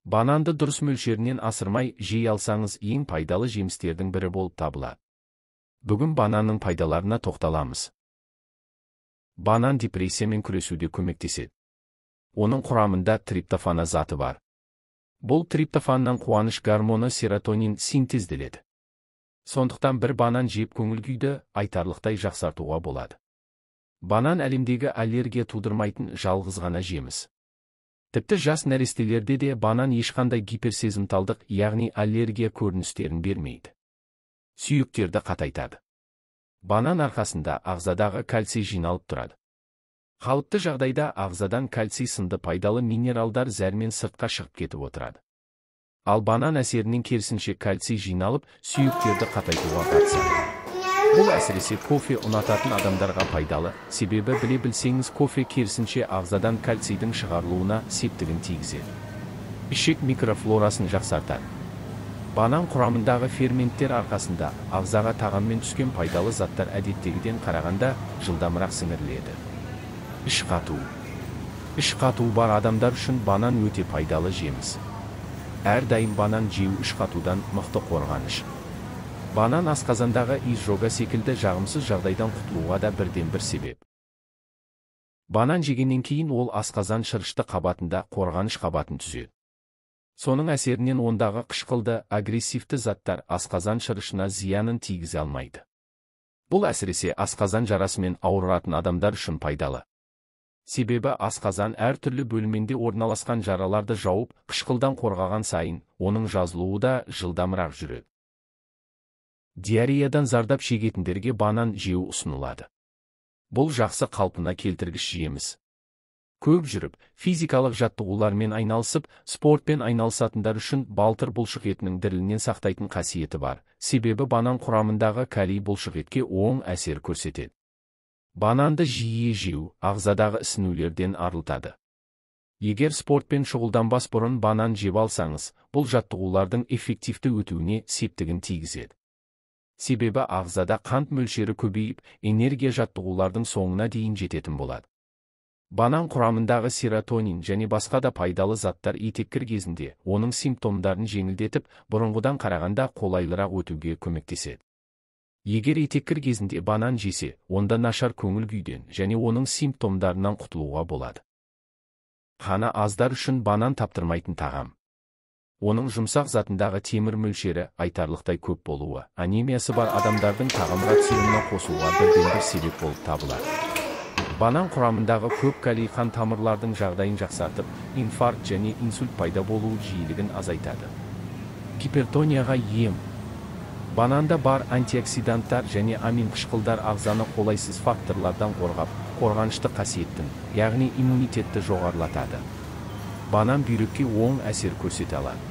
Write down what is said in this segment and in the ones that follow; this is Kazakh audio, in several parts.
Бананды дұрыс мөлшерінен асырмай жей алсаңыз ең пайдалы жемістердің бірі болып табылады. Бүгін бананның пайдаларына тоқталамыз. Банан депрессиямен күресуде көмектеседі. Оның құрамында триптофан заты бар. Бұл триптофаннан қуаныш гормоны серотонин синтезделеді. Сондықтан бір банан жеп көңіл-күйді айтарлықтай жақсартуға болады. Банан әлемдегі аллергия тудырмайтын жалғыз ғана жеміс. Тіпті жас нәрестелерде де банан ешқандай гиперсезімталдық, яғни аллергия көріністерін бермейді. Сүйектерді қатайтады. Банан арқасында ағзадағы кальций жиналып тұрады. Қалыпты жағдайда ағзадан кальций сынды пайдалы минералдар зәрмен сыртқа шығып кетіп отырады. Ал банан әсерінен керісінше кальций жиналып, сүйектерді қатайтуға қатысады. Бұл әсіресе кофе ұнататын адамдарға пайдалы, себебі біле білсеңіз кофе керісінше ағзадан кальцийдің шығарылуына септігін тигізеді. Ішек микрофлорасын жақсартады. Банан құрамындағы ферменттер арқасында ағзаға тағаммен түскен пайдалы заттар әдеттегіден қарағанда жылдамырақ сіңіріледі. Іш қату. Іш қатуы бар адамдар үшін банан өте пайдалы жеміс. Әрдайым банан жеу іш қатудан мықты қорғаныш. Банан асқазандағы изжога секілді жағымсыз жағдайдан құтылуға да бірден бір себеп. Банан жегеннен кейін ол асқазан шырышты қабатында қорғаныш қабатын түзеді. Соның әсерінен ондағы қышқылды, агрессивті заттар асқазан шырышына зиянын тигізе алмайды. Бұл әсіресе асқазан жарасымен ауыратын адамдар үшін пайдалы. Себебі асқазан әртүрлі бөлімінде орналасқан жараларды жауып, қышқылдан қорғаған сайын, оның жазылуы да жылдамырақ жүреді. Диареядан зардап шегетіндерге банан жеу ұсынылады. Бұл жақсы қалпына келтіргіш жеміс. Көп жүріп, физикалық жаттығулармен айналысып, спортпен айналысатындар үшін балтыр бұлшық етінің дірілінен сақтайтын қасиеті бар, себебі банан құрамындағы калий бұлшық етке оң әсер көрсетеді. Бананды жиі жеу ағзадағы ісінулерден арылтады. Егер спортпен шұғылданбас бұрын банан жеп алсаңыз, бұл жаттығулардың эффективті өтуіне септігін тигізеді. Себебі ағзада қант мөлшері көбейіп, энергия жаттығулардың соңына дейін жететін болады. Банан құрамындағы серотонин және басқа да пайдалы заттар етеккір кезінде оның симптомдарын жеңілдетіп, бұрынғыдан қарағанда қолайлырақ өтуге көмектеседі. Егер етеккір кезінде банан жесе, онда нашар көңіл күйден және оның симптомдарынан құтылуға болады. Қаны аздар үшін банан таптырмайтын тағам. Оның жұмсақ затындағы темір мөлшері айтарлықтай көп болуы, анемиясы бар адамдардың тағам рационына қосуға бірден бір себеп болып табылады. Банан құрамындағы көп калий қан тамырлардың жағдайын жақсартып, инфаркт және инсульт пайда болу жиілігін азайтады. Гипертонияға ем. Бананда бар антиоксиданттар және амин қышқылдар ағзаны қолайсыз факторлардан қорғап, қорғанышты қасиеттің, яғни иммунитетті жоғарылатады. Банан бүйрекке оң әсер көрсете алады.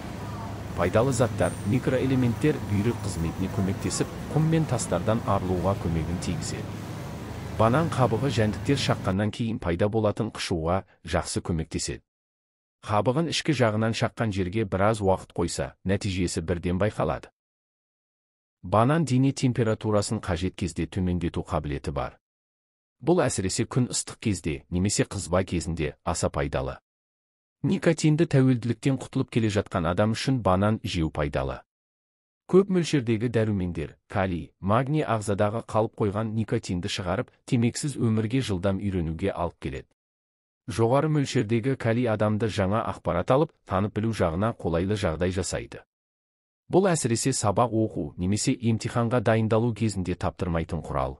Пайдалы заттар, микроэлементтер бүйрек қызметіне көмектесіп, құм мен тастардан арылуға көмегін тигізеді. Банан қабығы жәндіктер шаққаннан кейін пайда болатын қышуға жақсы көмектеседі. Қабығын ішкі жағынан шаққан жерге біраз уақыт қойса, нәтижесі бірден байқалады. Банан дене температурасын қажет кезде төмендету қабілеті бар. Бұл әсіресе күн ыстық кезде, немесе қызба кезінде аса пайдалы. Никотинді тәуелділіктен құтылып келе жатқан адам үшін банан жеу пайдалы. Көп мөлшердегі дәрумендер, калий, магний ағзадағы қалып қойған никотинді шығарып, темексіз өмірге жылдам үйренуге алып келеді. Жоғары мөлшердегі калий адамды жаңа ақпарат алып, танып білу жағына қолайлы жағдай жасайды. Бұл әсіресе сабақ оқу немесе емтиханға дайындалу кезінде таптырмайтын құрал.